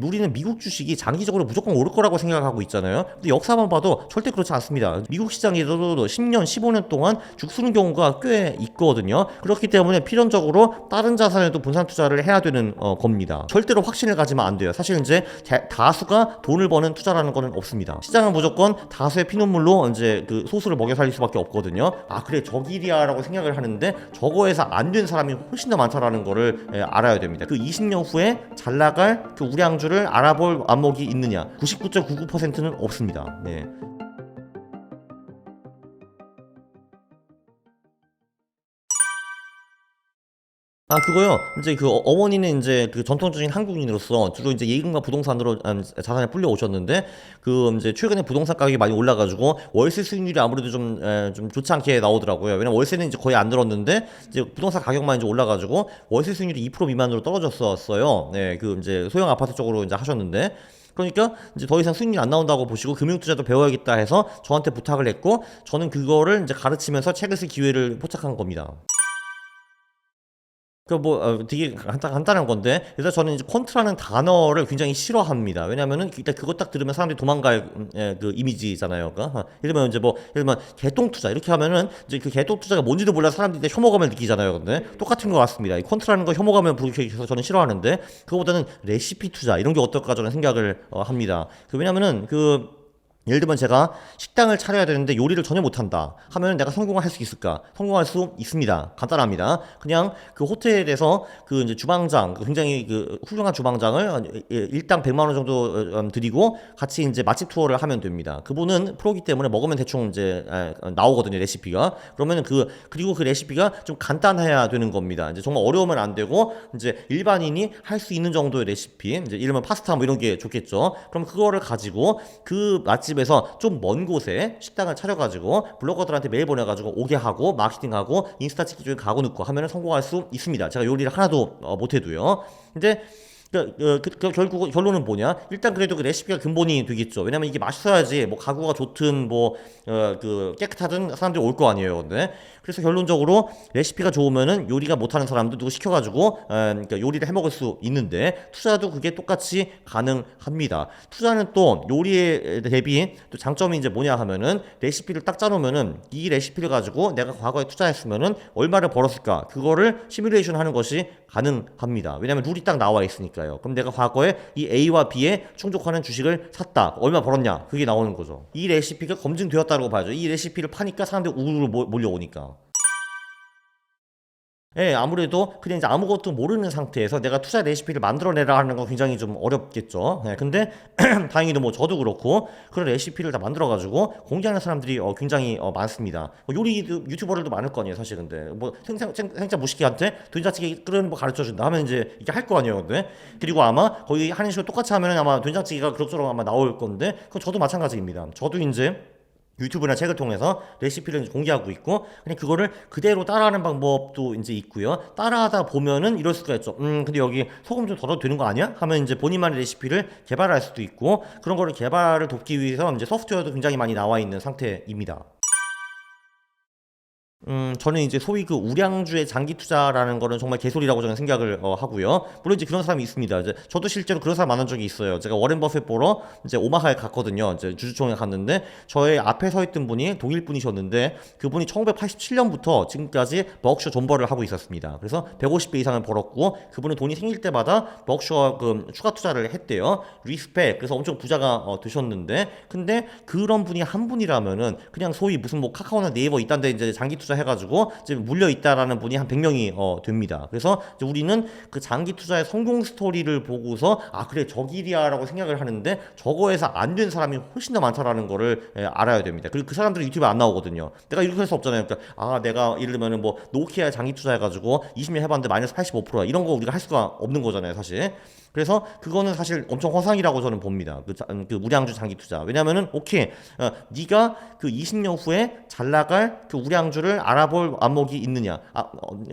우리는 미국 주식이 장기적으로 무조건 오를 거라고 생각하고 있잖아요. 근데 역사만 봐도 절대 그렇지 않습니다. 미국 시장에서도 10년, 15년 동안 죽쓰는 경우가 꽤 있거든요. 그렇기 때문에 필연적으로 다른 자산에도 분산 투자를 해야 되는 겁니다. 절대로 확신을 가지면 안 돼요. 사실 이제 다수가 돈을 버는 투자라는 거는 없습니다. 시장은 무조건 다수의 피눈물로 이제 그 소수를 먹여 살릴 수밖에 없거든요. 아 그래 저 길이야라고 생각을 하는데 저거에서 안 된 사람이 훨씬 더 많다라는 거를 알아야 됩니다. 그 20년 후에 잘 나갈 그 우량주를 알아볼 안목이 있느냐? 99.99%는 없습니다. 네. 아 그거요. 이제 그 어머니는 이제 그 전통적인 한국인으로서 주로 이제 예금과 부동산으로 자산을 불려 오셨는데 그 이제 최근에 부동산 가격이 많이 올라가지고 월세 수익률이 아무래도 좀 좋지 않게 나오더라고요. 왜냐면 월세는 이제 거의 안 들었는데 이제 부동산 가격만 이제 올라가지고 월세 수익률이 2% 미만으로 떨어졌었어요. 네, 그 이제 소형 아파트 쪽으로 이제 하셨는데. 그러니까 이제 더 이상 수익률이 안 나온다고 보시고 금융투자도 배워야겠다 해서 저한테 부탁을 했고 저는 그거를 이제 가르치면서 책을 쓸 기회를 포착한 겁니다. 되게 간단한 건데 그래서 저는 이제 퀀트라는 단어를 굉장히 싫어합니다. 왜냐면은 일단 그거 딱 들으면 사람들이 도망갈 그 이미지잖아요. 그러니까 예를 들면 이제 뭐 예를 들면 개똥 투자 이렇게 하면은 이제 그 개똥 투자가 뭔지도 몰라 사람들이 혐오감을 느끼잖아요. 근데 똑같은 것 같습니다. 이 퀀트라는 거 혐오감을 부르셔서 저는 싫어하는데 그거보다는 레시피 투자 이런 게 어떨까 저는 생각을 합니다. 왜냐면은 예를 들면 제가 식당을 차려야 되는데 요리를 전혀 못한다 하면 내가 성공을 할 수 있을까? 성공할 수 있습니다. 간단합니다. 그냥 그 호텔에서 그 이제 주방장 굉장히 그 훌륭한 주방장을 일당 100만 원 정도 드리고 같이 이제 맛집 투어를 하면 됩니다. 그분은 프로기 때문에 먹으면 대충 이제 나오거든요 레시피가. 그러면 그리고 그 레시피가 좀 간단해야 되는 겁니다. 이제 정말 어려우면 안 되고 이제 일반인이 할 수 있는 정도의 레시피 이제 이러면 파스타 뭐 이런 게 좋겠죠. 그럼 그거를 가지고 그 맛집 집에서 좀 먼 곳에 식당을 차려가지고 블로거들한테 메일 보내가지고 오게 하고 마케팅하고 인스타 찍기 중에 가구 넣고 하면 성공할 수 있습니다. 제가 요리를 하나도 못해도요. 근데 결국 결론은 뭐냐? 일단 그래도 그 레시피가 근본이 되겠죠. 왜냐면 이게 맛있어야지 뭐 가구가 좋든 깨끗하든 사람들이 올 거 아니에요. 근데 그래서 결론적으로 레시피가 좋으면은 요리가 못하는 사람도 누구 시켜가지고 그러니까 요리를 해먹을 수 있는데 투자도 그게 똑같이 가능합니다. 투자는 또 요리에 대비 또 장점이 이제 뭐냐 하면은 레시피를 딱 짜놓으면은 이 레시피를 가지고 내가 과거에 투자했으면은 얼마를 벌었을까 그거를 시뮬레이션 하는 것이 가능합니다. 왜냐면 룰이 딱 나와 있으니까요. 그럼 내가 과거에 이 A와 B에 충족하는 주식을 샀다. 얼마 벌었냐? 그게 나오는 거죠. 이 레시피가 검증되었다고 봐야죠. 이 레시피를 파니까 사람들이 우르르 몰려오니까. 예, 아무래도 그냥 이제 아무것도 모르는 상태에서 내가 투자 레시피를 만들어내라 하는 건 굉장히 좀 어렵겠죠. 예, 근데 다행히도 뭐 저도 그렇고 그런 레시피를 다 만들어가지고 공개하는 사람들이 굉장히 많습니다. 뭐 요리 유튜버들도 많을 거 아니에요, 사실 근데 뭐 생자 무식이한테 된장찌개 끓이는 거 가르쳐준다 하면 이제 이게 할 거 아니에요, 근데 그리고 아마 거의 하는 식으로 똑같이 하면은 아마 된장찌개가 그럭저럭 아마 나올 건데 그건 저도 마찬가지입니다. 저도 이제 유튜브나 책을 통해서 레시피를 이제 공개하고 있고 그냥 그거를 그대로 따라하는 방법도 이제 있고요. 따라하다 보면은 이럴 수가 있죠. 근데 여기 소금 좀 더 넣어도 되는 거 아니야? 하면 이제 본인만의 레시피를 개발할 수도 있고 그런 거를 개발을 돕기 위해서 이제 소프트웨어도 굉장히 많이 나와 있는 상태입니다. 저는 이제 소위 그 우량주의 장기 투자라는 거는 정말 개소리라고 저는 생각을 하고요. 물론 이제 그런 사람이 있습니다. 이제 저도 실제로 그런 사람 만난 적이 있어요. 제가 워렌 버핏 보러 이제 오마하에 갔거든요. 이제 주주총회 갔는데 저의 앞에 서 있던 분이 독일 분이셨는데 그분이 1987년부터 지금까지 버크셔 존버를 하고 있었습니다. 그래서 150배 이상을 벌었고 그분은 돈이 생길 때마다 버크셔 그 추가 투자를 했대요. 리스펙. 그래서 엄청 부자가 되셨는데 근데 그런 분이 한 분이라면은 그냥 소위 무슨 뭐 카카오나 네이버 이딴데 이제 장기 투자 해가지고 이제 물려 있다라는 분이 한 100명이 됩니다. 그래서 이제 우리는 그 장기 투자의 성공 스토리를 보고서 아 그래 저 길이야라고 생각을 하는데 저거에서 안 된 사람이 훨씬 더 많다라는 거를 알아야 됩니다. 그리고 그 사람들은 유튜브에 안 나오거든요. 내가 이렇게 할 수 없잖아요. 그러니까 아 내가 예를 들면은 뭐 노키아 장기 투자해가지고 20년 해봤는데 마이너스 85%야 이런 거 우리가 할 수가 없는 거잖아요, 사실. 그래서 그거는 사실 엄청 허상이라고 저는 봅니다. 그 우량주 장기 투자. 왜냐면은 오케이, 네가 그 20년 후에 잘 나갈 그 우량주를 알아볼 안목이 있느냐?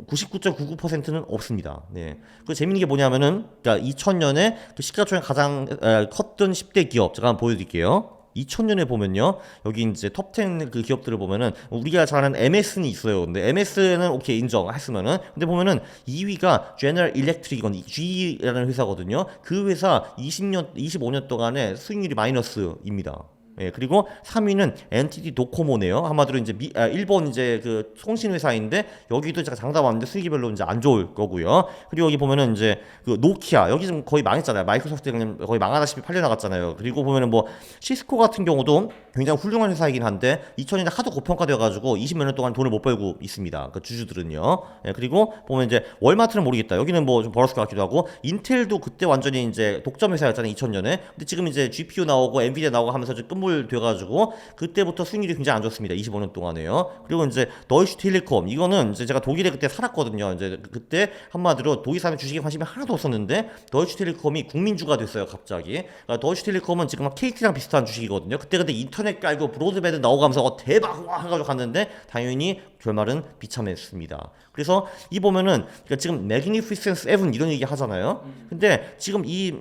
99.99%는 없습니다. 네. 그 재밌는 게 뭐냐면은, 그러니까 2000년에 그 시가총액 가장 컸던 10대 기업 제가 한번 보여드릴게요. 2000년에 보면요. 여기 이제 톱10 그 기업들을 보면은 우리가 잘 아는 MS는 있어요. 근데 MS는 오케이 인정했으면은 근데 보면은 2위가 제너럴 일렉트릭이건 GE라는 회사거든요. 그 회사 25년 동안의 수익률이 마이너스입니다. 예, 그리고 3위는 NTT 도코모네요. 한마디로 이제 일본 이제 그 통신 회사인데 여기도 제가 장담하는데 수익이 별로 이제 안 좋을 거고요. 그리고 여기 보면은 이제 그 노키아 여기 좀 거의 망했잖아요. 마이크로소프트 그냥 거의 망하다시피 팔려 나갔잖아요. 그리고 보면은 뭐 시스코 같은 경우도 굉장히 훌륭한 회사이긴 한데 2000년에 하도 고평가되어 가지고 20몇 년 동안 돈을 못 벌고 있습니다. 그 주주들은요. 예, 그리고 보면 이제 월마트는 모르겠다. 여기는 뭐 좀 벌었을 것 같기도 하고 인텔도 그때 완전히 이제 독점 회사였잖아요. 2000년에. 근데 지금 이제 GPU 나오고 엔비디아 나오고 하면서 좀 돼가지고 그때부터 수익률이 굉장히 안 좋습니다. 25년 동안에요. 그리고 이제 더이슈텔레콤 이거는 이제 제가 독일에 그때 살았거든요. 이제 그때 한마디로 독일 사람의 주식에 관심이 하나도 없었는데 더이슈텔레콤이 국민주가 됐어요. 갑자기. 그러니까 더이슈텔레콤은 지금 막 KT랑 비슷한 주식이거든요. 그때 근데 인터넷 깔고 브로드밴드 나오고 하면서 대박 와 해가지고 갔는데 당연히 결말은 비참했습니다. 그래서 이 보면은 그러니까 지금 매그니피센스 7 이런 얘기 하잖아요. 근데 지금 이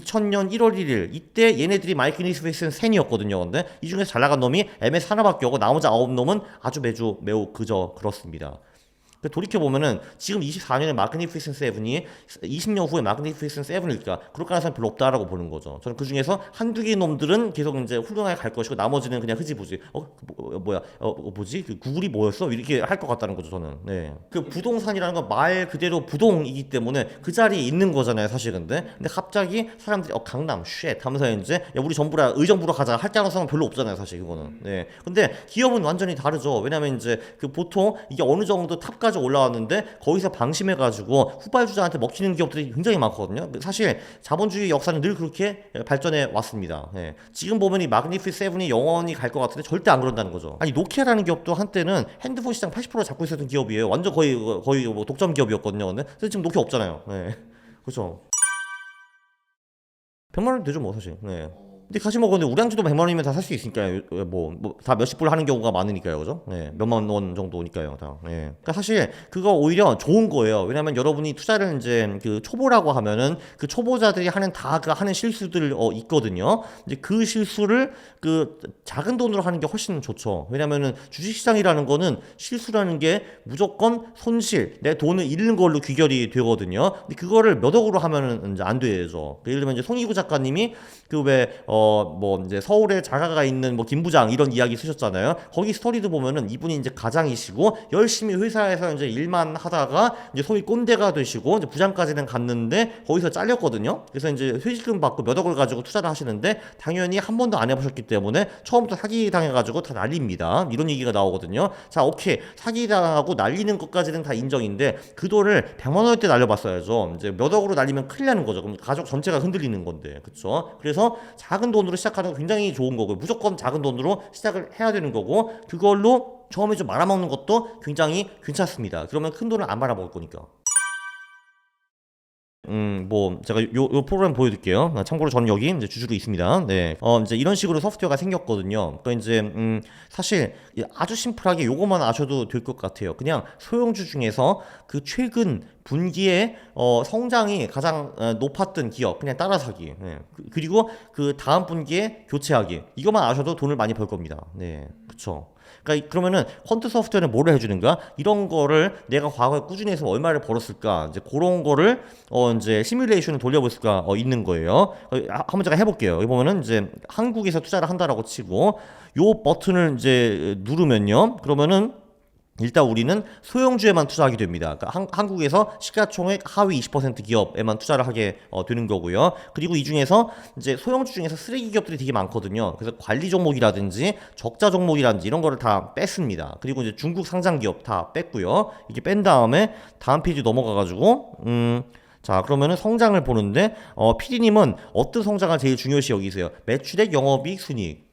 2000년 1월 1일 이때 얘네들이 매그니피센스 10이었거든요. 근데 이 중에서 잘 나간 놈이 MS 하나밖에 없고 나머지 9놈은 아주 매우 그저 그렇습니다. 돌이켜보면은 지금 24년에 마그니피센스 7이 20년 후에 마그니피센스 7일까 그럴 가능성이 별로 없다라고 보는 거죠. 저는 그 중에서 한두 개 놈들은 계속 이제 훌륭하게 갈 것이고 나머지는 그냥 흐지부지 뭐지 그 구글이 뭐였어 이렇게 할 것 같다는 거죠. 저는 네. 그 부동산이라는 건 말 그대로 부동이기 때문에 그 자리에 있는 거잖아요 사실. 근데 갑자기 사람들이 강남 쉣 하면서 이제 야 우리 정부라 의정부로 가자 할 가능성은 별로 없잖아요 사실 그거는. 네. 근데 기업은 완전히 다르죠. 왜냐면 이제 그 보통 이게 어느 정도 탑까지 올라왔는데 거기서 방심해가지고 후발주자한테 먹히는 기업들이 굉장히 많거든요. 사실 자본주의 역사는 늘 그렇게 발전해 왔습니다. 예. 지금 보면 이 마그니피 7이 영원히 갈 것 같은데 절대 안 그런다는 거죠. 아니 노키아라는 기업도 한때는 핸드폰 시장 80% 잡고 있었던 기업이에요. 완전 거의 뭐 독점 기업이었거든요. 근데 지금 노키아 없잖아요. 예. 그렇죠. 100만 원 되죠 뭐 사실. 네. 근데 사실 뭐 근데 우량주도 100만 원이면 다 살 수 있으니까요. 뭐 다 몇십 불 하는 경우가 많으니까요. 그죠? 네. 몇만 원 정도니까요. 다. 네. 그러니까 사실 그거 오히려 좋은 거예요. 왜냐면 여러분이 투자를 이제 그 초보라고 하면은 그 초보자들이 하는 그 하는 실수들 있거든요. 이제 그 실수를 그 작은 돈으로 하는 게 훨씬 좋죠. 왜냐면은 주식시장이라는 거는 실수라는 게 무조건 손실, 내 돈을 잃는 걸로 귀결이 되거든요. 근데 그거를 몇 억으로 하면은 이제 안 되죠. 예를 들면 이제 송이구 작가님이 뭐 이제 서울에 자가가 있는 뭐 김부장 이런 이야기 쓰셨잖아요. 거기 스토리도 보면은 이분이 이제 가장이시고 열심히 회사에서 이제 일만 하다가 이제 소위 꼰대가 되시고 이제 부장까지는 갔는데 거기서 잘렸거든요. 그래서 이제 퇴직금 받고 몇 억을 가지고 투자를 하시는데 당연히 한 번도 안 해보셨기 때문에 처음부터 사기 당해가지고 다 날립니다. 이런 얘기가 나오거든요. 자, 오케이 사기 당하고 날리는 것까지는 다 인정인데 그 돈을 100만 원대 날려봤어야죠. 이제 몇 억으로 날리면 큰일 나는 거죠. 그럼 가족 전체가 흔들리는 건데, 그렇죠? 그래서 작은 돈으로 시작하는 거 굉장히 좋은 거고 무조건 작은 돈으로 시작을 해야 되는 거고 그걸로 처음에 좀 말아먹는 것도 굉장히 괜찮습니다. 그러면 큰 돈을 안 말아먹을 거니까. 뭐 제가 요 프로그램 보여드릴게요. 참고로 저는 여기 이제 주주로 있습니다. 네, 이제 이런 식으로 소프트웨어가 생겼거든요. 그러니까 이제 사실 아주 심플하게 요것만 아셔도 될 것 같아요. 그냥 소형주 중에서 그 최근 분기에 성장이 가장 높았던 기업 그냥 따라 사기. 네. 그리고 그 다음 분기에 교체하기. 이것만 아셔도 돈을 많이 벌 겁니다. 네, 그렇죠. 그러니까 그러면은 퀀트 소프트웨어는 뭐를 해주는가? 이런 거를 내가 과거에 꾸준히 해서 얼마를 벌었을까? 이제 그런 거를 이제 시뮬레이션을 돌려볼 수가 있는 거예요. 한번 제가 해볼게요. 여기 보면은 이제 한국에서 투자를 한다라고 치고 요 버튼을 이제 누르면요. 그러면은 일단 우리는 소형주에만 투자하게 됩니다. 그러니까 한국에서 시가총액 하위 20% 기업에만 투자를 하게 되는 거고요. 그리고 이 중에서 이제 소형주 중에서 쓰레기 기업들이 되게 많거든요. 그래서 관리 종목이라든지 적자 종목이라든지 이런 거를 다 뺐습니다. 그리고 이제 중국 상장 기업 다 뺐고요. 이렇게 뺀 다음에 다음 페이지 넘어가가지고 자 그러면은 성장을 보는데 PD님은 어떤 성장을 제일 중요시 여기세요? 매출액, 영업이익, 순이익?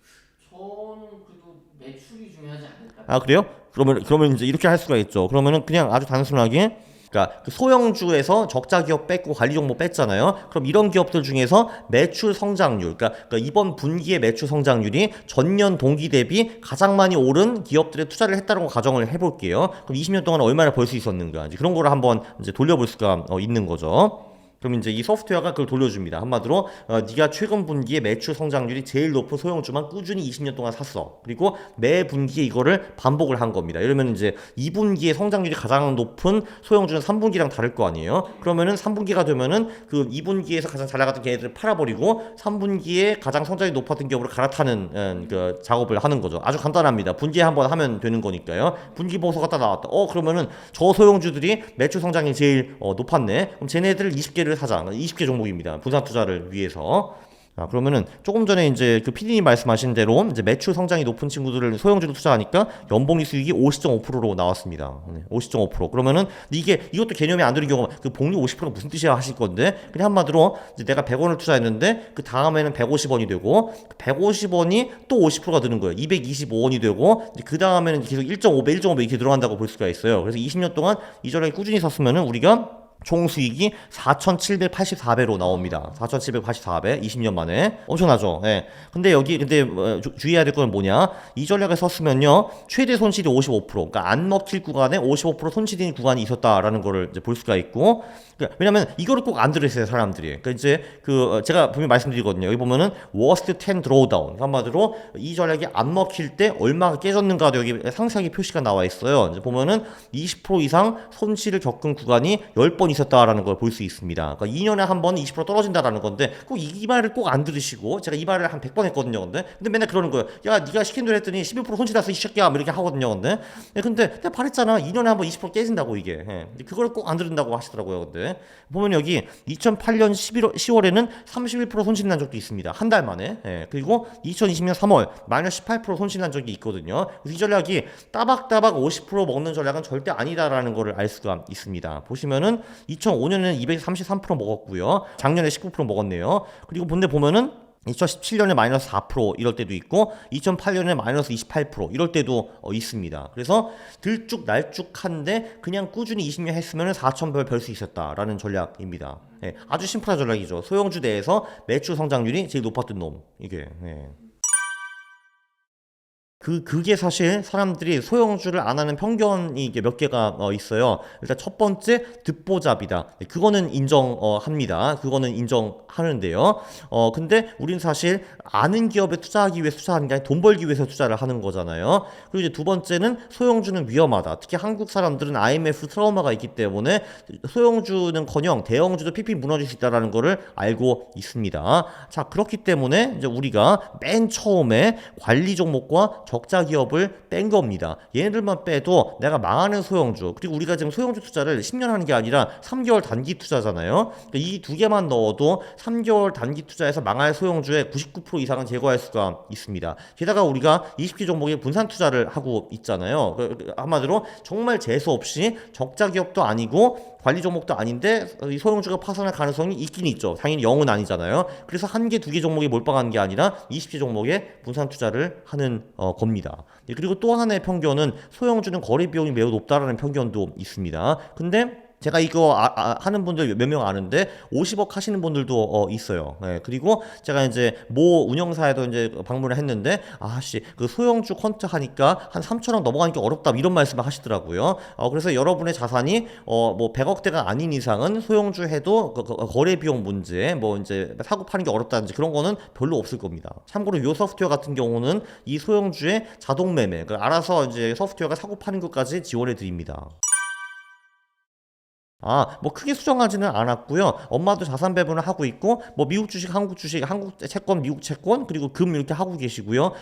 저는 그래도 매출이 중요하지 않을까? 아 그래요? 그러면 이제 이렇게 할 수가 있죠. 그러면은 그냥 아주 단순하게 그러니까 그 소형주에서 적자 기업 뺐고 관리 종목 뺐잖아요. 그럼 이런 기업들 중에서 매출 성장률, 그러니까 이번 분기의 매출 성장률이 전년 동기 대비 가장 많이 오른 기업들에 투자를 했다는 거 가정을 해볼게요. 그럼 20년 동안 얼마나 벌 수 있었는가? 이제 그런 거를 한번 이제 돌려볼 수가 있는 거죠. 그럼 이제 이 소프트웨어가 그걸 돌려줍니다. 한마디로 네가 최근 분기에 매출 성장률이 제일 높은 소형주만 꾸준히 20년 동안 샀어. 그리고 매 분기에 이거를 반복을 한 겁니다. 이러면 이제 2분기에 성장률이 가장 높은 소형주는 3분기랑 다를 거 아니에요. 그러면은 3분기가 되면은 그 2분기에서 가장 잘 나갔던 걔네들을 팔아버리고 3분기에 가장 성장이 높았던 기업으로 갈아타는 그 작업을 하는 거죠. 아주 간단합니다. 분기에 한번 하면 되는 거니까요. 분기 보고서가 딱 나왔다. 그러면은 저 소형주들이 매출 성장이 제일 높았네. 그럼 쟤네들 20개를 사자. 20개 종목입니다. 분산 투자를 위해서. 그러면은 조금 전에 이제 그 PD님 말씀하신 대로 이제 매출 성장이 높은 친구들을 소형주로 투자하니까 연봉리 수익이 50.5%로 나왔습니다. 50.5%. 그러면은 이것도 개념이 안 되는 경우가 그 복리 50%가 무슨 뜻이야 하실 건데 그냥 한마디로 이제 내가 100원을 투자했는데 그 다음에는 150원이 되고 150원이 또 50%가 드는 거예요. 225원이 되고 그 다음에는 계속 1.5배 이렇게 들어간다고 볼 수가 있어요. 그래서 20년 동안 이 전략에 꾸준히 샀으면은 우리가 총 수익이 4,784배로 나옵니다. 4,784배, 20년 만에. 엄청나죠? 예. 근데 주의해야 될 건 뭐냐? 이 전략을 썼으면요, 최대 손실이 55%, 그러니까 안 먹힐 구간에 55% 손실인 구간이 있었다라는 거를 이제 볼 수가 있고, 그러니까 왜냐면 이거를 꼭 안 들으세요, 사람들이. 그러니까 이제 제가 분명히 말씀드리거든요. 여기 보면은 worst 10 drawdown. 한마디로 이 전략이 안 먹힐 때 얼마가 깨졌는가도 여기 상세하게 표시가 나와 있어요. 이제 보면은 20% 이상 손실을 겪은 구간이 10번 있었다라는 걸 볼 수 있습니다. 그러니까 2년에 한 번 20% 떨어진다라는 건데 꼭 이 말을 꼭 안 들으시고 제가 이 말을 한 100번 했거든요. 근데 맨날 그러는 거예요. 야, 네가 시킨 대로 했더니 11% 손실 났어 이 새끼야. 이렇게 하거든요. 근데 내가 말했잖아. 2년에 한 번 20% 깨진다고 이게. 그걸 꼭 안 들은다고 하시더라고요. 근데 보면 여기 2008년 10월에는 31% 손실 난 적도 있습니다. 한 달 만에. 그리고 2020년 3월 마이너스 18% 손실 난 적이 있거든요. 그래서 이 전략이 따박따박 50% 먹는 전략은 절대 아니다라는 거를 알 수가 있습니다. 보시면은 2005년에는 233% 먹었고요. 작년에 19% 먹었네요. 그리고 근데 보면은 2017년에 마이너스 4% 이럴 때도 있고 2008년에 마이너스 28% 이럴 때도 있습니다. 그래서 들쭉날쭉한데 그냥 꾸준히 20년 했으면 4,000별 벌 수 있었다라는 전략입니다. 아주 심플한 전략이죠. 소형주 내에서 매출 성장률이 제일 높았던 놈 이게. 그게 사실 사람들이 소형주를 안 하는 편견이 이게 몇 개가 있어요. 일단 첫 번째, 듣보잡이다. 그거는 인정합니다. 그거는 인정하는데요. 근데 우리는 사실 아는 기업에 투자하기 위해 투자하는 게 아니라 돈 벌기 위해서 투자를 하는 거잖아요. 그리고 이제 두 번째는 소형주는 위험하다. 특히 한국 사람들은 IMF 트라우마가 있기 때문에 소형주는커녕 대형주도 픽픽 무너질 수 있다는 거를 알고 있습니다. 자, 그렇기 때문에 이제 우리가 맨 처음에 관리 종목과 적자 기업을 뺀 겁니다. 얘네들만 빼도 내가 망하는 소형주, 그리고 우리가 지금 소형주 투자를 10년 하는 게 아니라 3개월 단기 투자잖아요. 그러니까 이 두 개만 넣어도 3개월 단기 투자에서 망할 소형주의 99% 이상은 제거할 수가 있습니다. 게다가 우리가 20개 종목에 분산 투자를 하고 있잖아요. 한마디로 정말 재수 없이 적자 기업도 아니고 관리 종목도 아닌데 이 소형주가 파산할 가능성이 있긴 있죠. 당연히 0은 아니잖아요. 그래서 한 개, 두 개 종목에 몰빵하는 게 아니라 20개 종목에 분산 투자를 하는 겁니다. 그리고 또 하나의 편견은 소형주는 거래 비용이 매우 높다라는 편견도 있습니다. 근데 제가 이거 하는 분들 몇 명 아는데 50억 하시는 분들도 있어요. 그리고 제가 이제 모 운영사에도 이제 방문을 했는데 그 소형주 퀀트 하니까 한 3천억 넘어가는 게 어렵다 이런 말씀을 하시더라고요. 그래서 여러분의 자산이 뭐 100억대가 아닌 이상은 소형주 해도 거래 비용 문제 뭐 이제 사고 파는 게 어렵다든지 그런 거는 별로 없을 겁니다. 참고로 요 소프트웨어 같은 경우는 이 소형주의 자동 매매, 알아서 이제 소프트웨어가 사고 파는 것까지 지원해 드립니다. 뭐 크게 수정하지는 않았고요. 엄마도 자산 배분을 하고 있고 뭐 미국 주식, 한국 주식, 한국 채권, 미국 채권 그리고 금 이렇게 하고 계시고요.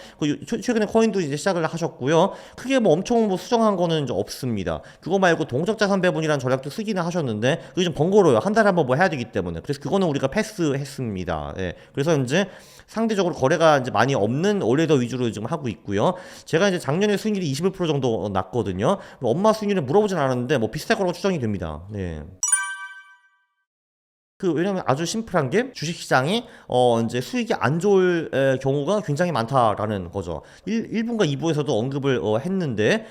최근에 코인도 이제 시작을 하셨고요. 크게 뭐 엄청 뭐 수정한 거는 이제 없습니다. 그거 말고 동적 자산 배분이라는 전략도 쓰기는 하셨는데 그게 좀 번거로워요. 한 달에 한 번 뭐 해야 되기 때문에. 그래서 그거는 우리가 패스했습니다. 그래서 이제 상대적으로 거래가 이제 많이 없는 올레더 위주로 지금 하고 있고요. 제가 이제 작년에 수익률이 21% 정도 났거든요. 엄마 수익률을 물어보진 않았는데 뭐 비슷할 거라고 추정이 됩니다. 왜냐면 아주 심플한 게 주식시장이 이제 수익이 안 좋을 경우가 굉장히 많다라는 거죠. 1부인가 2부에서도 언급을 했는데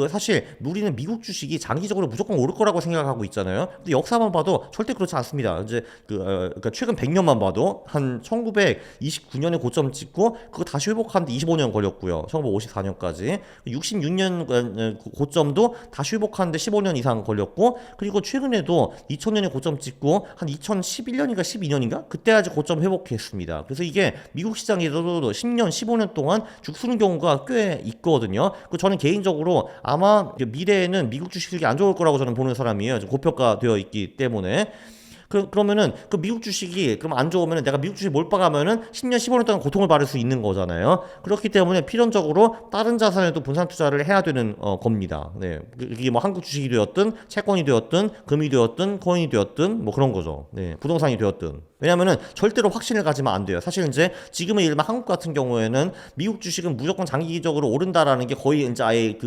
사실 우리는 미국 주식이 장기적으로 무조건 오를 거라고 생각하고 있잖아요. 근데 역사만 봐도 절대 그렇지 않습니다. 이제 그러니까 최근 100년만 봐도 한 1929년에 고점 찍고 그거 다시 회복하는데 25년 걸렸고요. 1954년까지 66년 고점도 다시 회복하는데 15년 이상 걸렸고 그리고 최근에도 2000년에 고점 찍고 한 2000 2011년인가 12년인가 그때까지 고점 회복했습니다. 그래서 이게 미국 시장에서도 10년, 15년 동안 죽 쓰는 경우가 꽤 있거든요. 그 저는 개인적으로 아마 미래에는 미국 주식이 안 좋을 거라고 저는 보는 사람이에요. 지금 고평가되어 있기 때문에. 그러면은 그 미국 주식이 그럼 안 좋으면은 내가 미국 주식 몰빵하면은 10년, 15년 동안 고통을 받을 수 있는 거잖아요. 그렇기 때문에 필연적으로 다른 자산에도 분산 투자를 해야 되는 겁니다. 네. 이게 뭐 한국 주식이 되었든 채권이 되었든 금이 되었든 코인이 되었든 뭐 그런 거죠. 네. 부동산이 되었든. 왜냐면은 절대로 확신을 가지면 안 돼요. 사실 이제 지금은 예를 들면 한국 같은 경우에는 미국 주식은 무조건 장기적으로 오른다라는 게 거의 이제 아예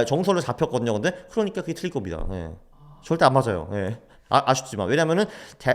정설로 잡혔거든요. 근데 그러니까 그게 틀릴 겁니다. 네. 절대 안 맞아요. 네. 아쉽지만 왜냐면은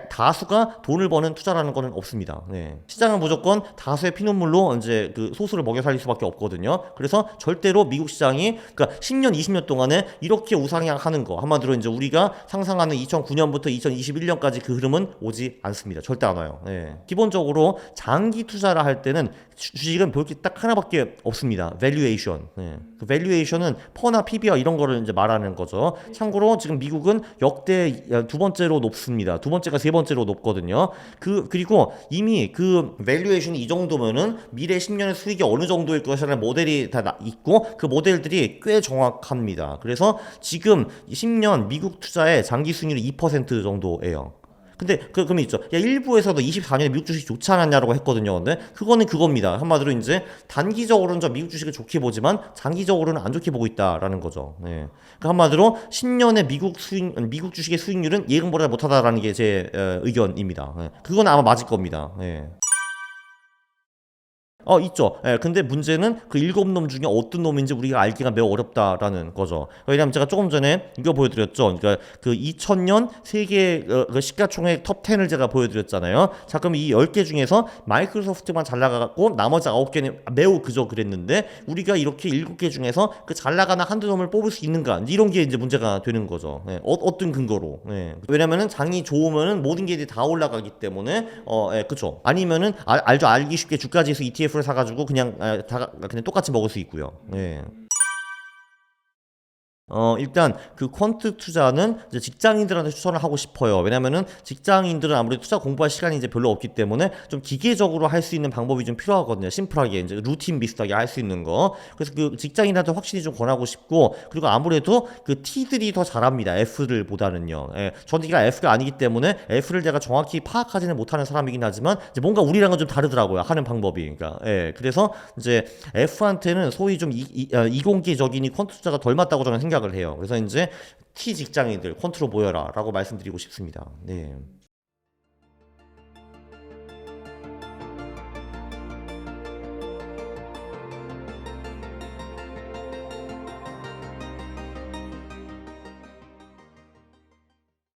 다수가 돈을 버는 투자라는 거는 없습니다. 네. 시장은 무조건 다수의 피눈물로 이제 그 소수를 먹여 살릴 수밖에 없거든요. 그래서 절대로 미국 시장이 그러니까 10년, 20년 동안에 이렇게 우상향하는 거 한마디로 이제 우리가 상상하는 2009년부터 2021년까지 그 흐름은 오지 않습니다. 절대 안 와요. 네. 기본적으로 장기 투자를 할 때는 주식은 볼 게 딱 하나밖에 없습니다. 밸류에이션. 네. 그 밸류에이션은 퍼나 PBR 이런 거를 이제 말하는 거죠. 참고로 지금 미국은 역대 두 번째로 높습니다. 두 번째가 세 번째로 높거든요. 그리고 이미 그 밸류에이션이 이 정도면은 미래 10년의 수익이 어느 정도일 것이라는 모델이 다 있고 그 모델들이 꽤 정확합니다. 그래서 지금 10년 미국 투자의 장기 수익률이 2% 정도예요. 근데 그러면 있죠. 야, 일부에서도 24년에 미국 주식 좋지 않았냐라고 했거든요. 근데 그거는 그겁니다. 한마디로 이제 단기적으로는 저 미국 주식을 좋게 보지만 장기적으로는 안 좋게 보고 있다라는 거죠. 네. 그러니까 한마디로 10년의 미국 주식의 수익률은 예상보다 못하다라는 게 제 의견입니다. 네. 그건 아마 맞을 겁니다. 네. 있죠. 예, 근데 문제는 그 7놈 중에 어떤 놈인지 우리가 알기가 매우 어렵다라는 거죠. 왜냐하면 제가 조금 전에 이거 보여드렸죠. 그러니까 그 2000년 세계 그 시가총액 톱 10을 제가 보여드렸잖아요. 자, 그럼 이 10개 중에서 마이크로소프트만 잘 나가고 나머지 9개는 매우 그저 그랬는데 우리가 이렇게 7개 중에서 그 잘 나가는 한두 놈을 뽑을 수 있는가? 이런 게 이제 문제가 되는 거죠. 예, 어떤 근거로? 예. 왜냐면은 장이 좋으면은 모든 게 다 올라가기 때문에 예, 그쵸. 아니면은 알죠. 알기 쉽게 주가지수 ETF를 사가지고 그냥 그냥 똑같이 먹을 수 있고요. 예. 일단 그 퀀트 투자는 이제 직장인들한테 추천을 하고 싶어요. 왜냐면은 직장인들은 아무래도 투자 공부할 시간이 이제 별로 없기 때문에 좀 기계적으로 할 수 있는 방법이 좀 필요하거든요. 심플하게 이제 루틴 비슷하게 할 수 있는 거. 그래서 그 직장인한테 확실히 좀 권하고 싶고 그리고 아무래도 그 T들이 더 잘합니다. F들보다는요. 예. 저희가 F가 아니기 때문에 F를 제가 정확히 파악하지는 못하는 사람이긴 하지만 이제 뭔가 우리랑은 좀 다르더라고요. 하는 방법이. 그러니까 예. 그래서 이제 F한테는 소위 좀 이공계적이니 퀀트 투자가 덜 맞다고 저는 생각을 해요. 그래서 이제 T 직장인들 콘트로 모여라 라고 말씀드리고 싶습니다. 네.